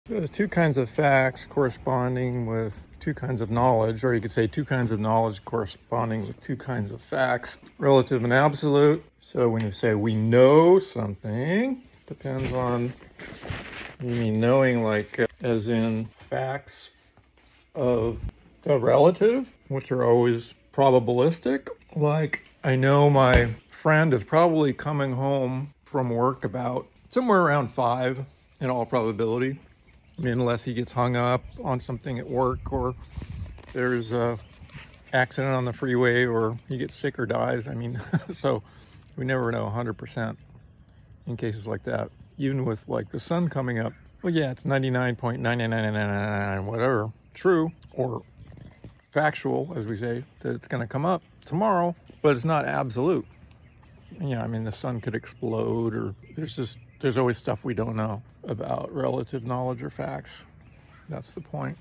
There's two kinds of facts corresponding with two kinds of knowledge, or you could say two kinds of knowledge corresponding with two kinds of facts, relative and absolute. So when you say we know something, depends on, you mean knowing like as in facts of the relative, which are always probabilistic. Like I know my friend is probably coming home from work about somewhere around 5 in all probability. I mean, unless he gets hung up on something at work, or there's a accident on the freeway, or he gets sick or dies. I mean, so we never know 100% in cases like that. Even with like the sun coming up, well, yeah, it's 99.99999 whatever true or factual, as we say, that it's going to come up tomorrow, but it's not absolute. Yeah, I mean, the sun could explode, or there's always stuff we don't know about relative knowledge or facts. That's the point.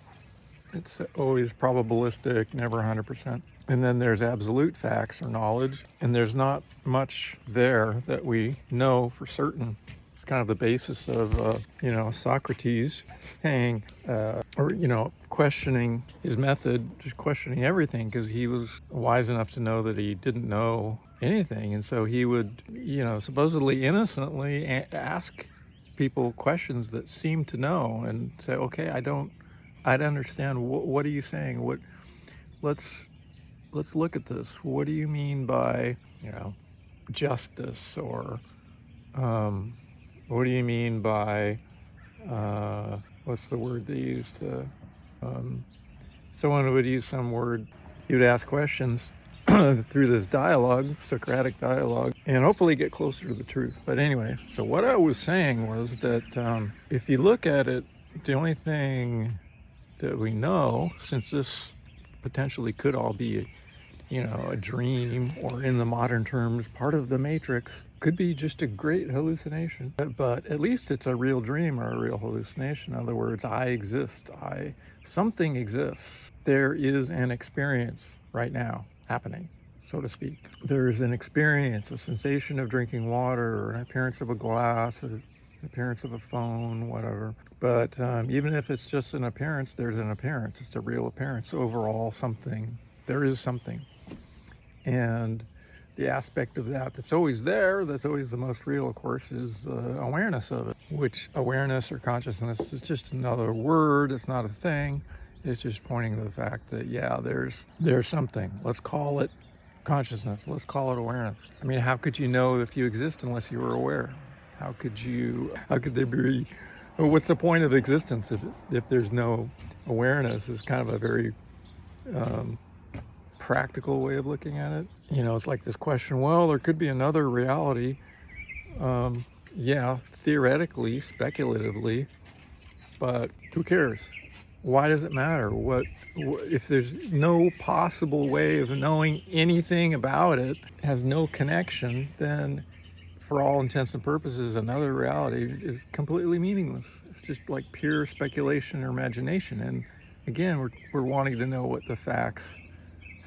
It's always probabilistic, never 100%. And then there's absolute facts or knowledge, and there's not much there that we know for certain. It's kind of the basis of, Socrates saying, questioning his method, just questioning everything, because he was wise enough to know that he didn't know anything. And so he would, supposedly innocently ask people questions that seemed to know and say, okay, I'd understand. What are you saying? Let's look at this. What do you mean by, justice? Or, what do you mean by, what's the word they used? Someone would use some word. He would ask questions through this dialogue, Socratic dialogue, and hopefully get closer to the truth. But anyway, so what I was saying was that if you look at it, the only thing that we know, since this potentially could all be a dream, or in the modern terms, part of the matrix, could be just a great hallucination. But at least it's a real dream or a real hallucination. In other words, I exist. Something exists. There is an experience right now happening, so to speak. There's an experience, a sensation of drinking water, or an appearance of a glass, or an appearance of a phone, whatever. But even if it's just an appearance, there's an appearance. It's a real appearance. Overall, there is something. And the aspect of that that's always there, that's always the most real, of course, is awareness of it, which awareness or consciousness is just another word. It's not a thing. It's just pointing to the fact that, yeah, there's something. Let's call it consciousness. Let's call it awareness. I mean, how could you know if you exist unless you were aware? How could there be, what's the point of existence if there's no awareness? Is kind of a very practical way of looking at it. It's like this question, well, there could be another reality. Yeah, theoretically, speculatively, but who cares? Why does it matter? What if there's no possible way of knowing anything about it, has no connection, then for all intents and purposes, another reality is completely meaningless. It's just like pure speculation or imagination. And again, we're wanting to know what the facts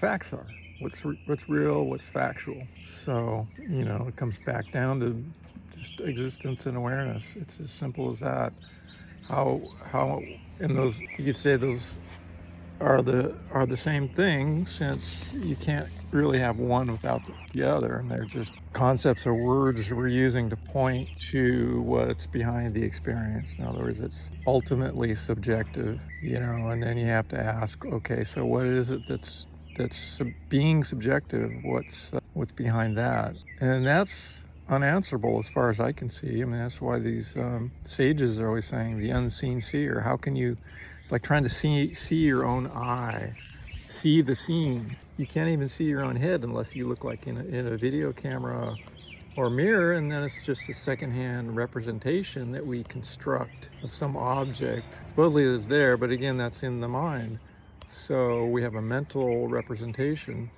are. What's real, what's factual. So, it comes back down to just existence and awareness. It's as simple as that. How and those, you could say those are the same thing, since you can't really have one without the other, and they're just concepts or words we're using to point to what's behind the experience. In other words, it's ultimately subjective, and then you have to ask, okay, so what is it that's being subjective? What's behind that? And that's unanswerable as far as I can see. I mean, that's why these sages are always saying the unseen seer. How can you, it's like trying to see your own eye, see the scene. You can't even see your own head unless you look like in a video camera or mirror, and then it's just a secondhand representation that we construct of some object. Supposedly it's there, but again, that's in the mind. So we have a mental representation,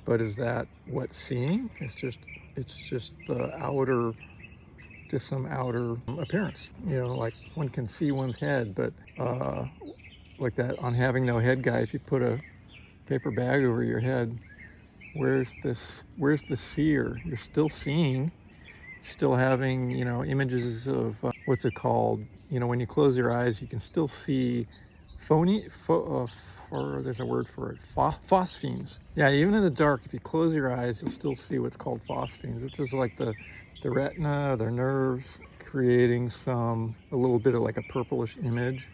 but is that what's seeing? It's just the outer, just some outer appearance. Like one can see one's head, but like that on Having No Head guy, if you put a paper bag over your head, where's the seer? You're still seeing, still having, images of what's it called? You know, when you close your eyes, you can still see or there's a word for it, phosphenes. Yeah, even in the dark, if you close your eyes, you'll still see what's called phosphenes, which is like the retina, their nerves, creating a little bit of like a purplish image.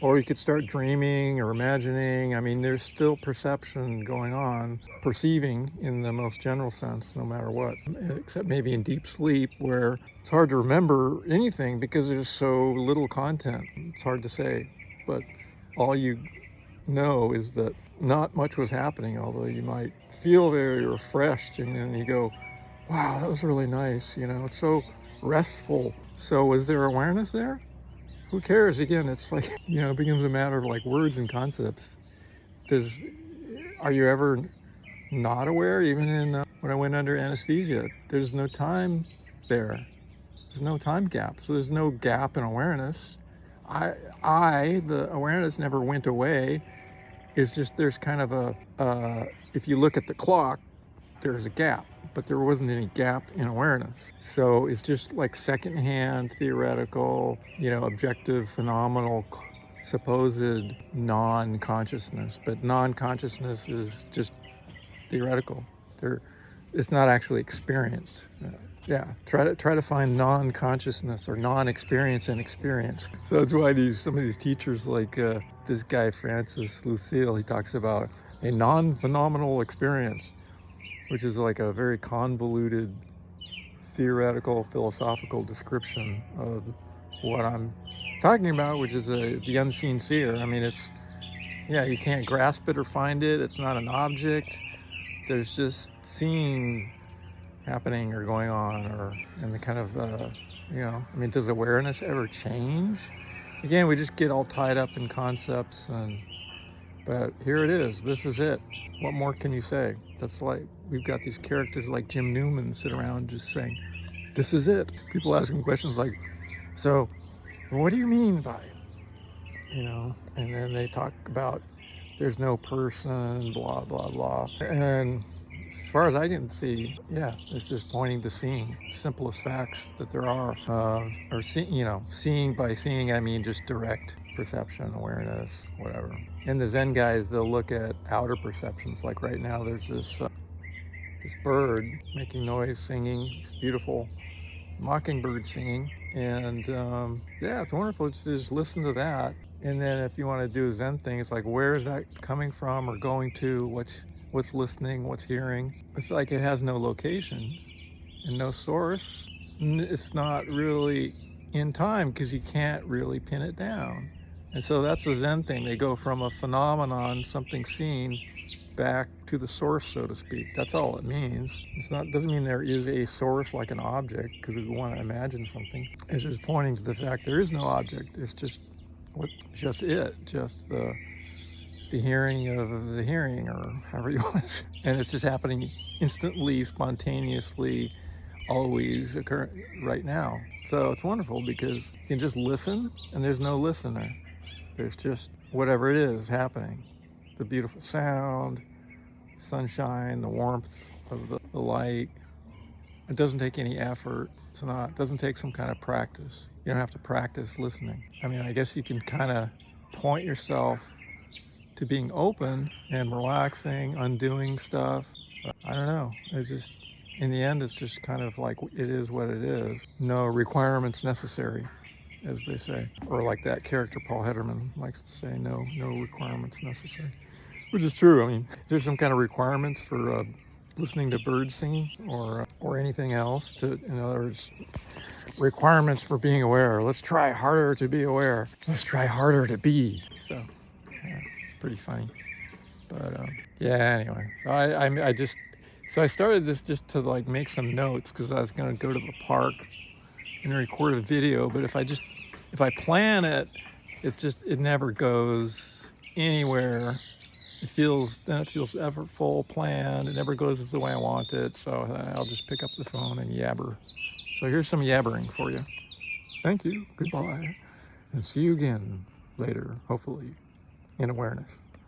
Or you could start dreaming or imagining. I mean, there's still perception going on, perceiving in the most general sense, no matter what, except maybe in deep sleep where it's hard to remember anything because there's so little content. It's hard to say, but all you know is that not much was happening, although you might feel very refreshed, and then you go, wow, that was really nice. You know, it's so restful. So is there awareness there? Who cares? Again, it's like, you know, it becomes a matter of like words and concepts. Are you ever not aware? Even in when I went under anesthesia, there's no time there. There's no time gap. So there's no gap in awareness. The awareness never went away. It's just there's kind of if you look at the clock, there's a gap, but there wasn't any gap in awareness. So it's just like secondhand, theoretical, you know, objective, phenomenal, supposed non-consciousness. But non-consciousness is just theoretical. It's not actually experienced. Yeah, try to find non-consciousness or non-experience and experience. So that's why some of these teachers, like this guy Francis Lucille, he talks about a non-phenomenal experience, which is like a very convoluted theoretical philosophical description of what I'm talking about, which is the unseen seer. I mean, you can't grasp it or find it. It's not an object. There's just seeing happening or going on, and the kind of, I mean, does awareness ever change? Again, we just get all tied up in concepts, but here it is. This is it. What more can you say? That's like, we've got these characters like Jim Newman sit around just saying, this is it. People asking questions like, so what do you mean by it? You know, and then they talk about there's no person, blah, blah, blah. And as far as I can see, yeah, it's just pointing to seeing, simplest facts that there are, or seeing by seeing, I mean just direct perception, awareness, whatever. And the Zen guys, they'll look at outer perceptions. Like right now, there's this bird making noise, singing. It's beautiful, mockingbird singing, and yeah, it's wonderful to just listen to that. And then if you want to do a Zen thing, it's like, where is that coming from or going to? What's listening? What's hearing? It's like it has no location and no source. It's not really in time because you can't really pin it down. And so that's the Zen thing. They go from a phenomenon, something seen, back to the source, so to speak. That's all it means. Doesn't mean there is a source like an object, because we want to imagine something. It's just pointing to the fact there is no object. It's just the hearing of the hearing, or however you want to say. And it's just happening instantly, spontaneously, always occur right now. So it's wonderful because you can just listen and there's no listener. There's just whatever it is happening. The beautiful sound, sunshine, the warmth of the light. It doesn't take any effort. It doesn't take some kind of practice. You don't have to practice listening. I mean, I guess you can kind of point yourself to being open and relaxing, undoing stuff. But I don't know. It's just, in the end, it's just kind of like it is what it is. No requirements necessary, as they say. Or like that character Paul Hedderman likes to say, no requirements necessary. Which is true. I mean, is there some kind of requirements for listening to birds singing or anything else? In other words, requirements for being aware. Let's try harder to be aware. Let's try harder to be. So, yeah, it's pretty funny. But yeah, anyway, so I started this just to like make some notes because I was going to go to the park and record a video. But if I plan it, it never goes anywhere. It feels effortful, planned. It never goes the way I want it. So I'll just pick up the phone and yabber. So here's some yabbering for you. Thank you. Goodbye. And see you again later, hopefully, in awareness.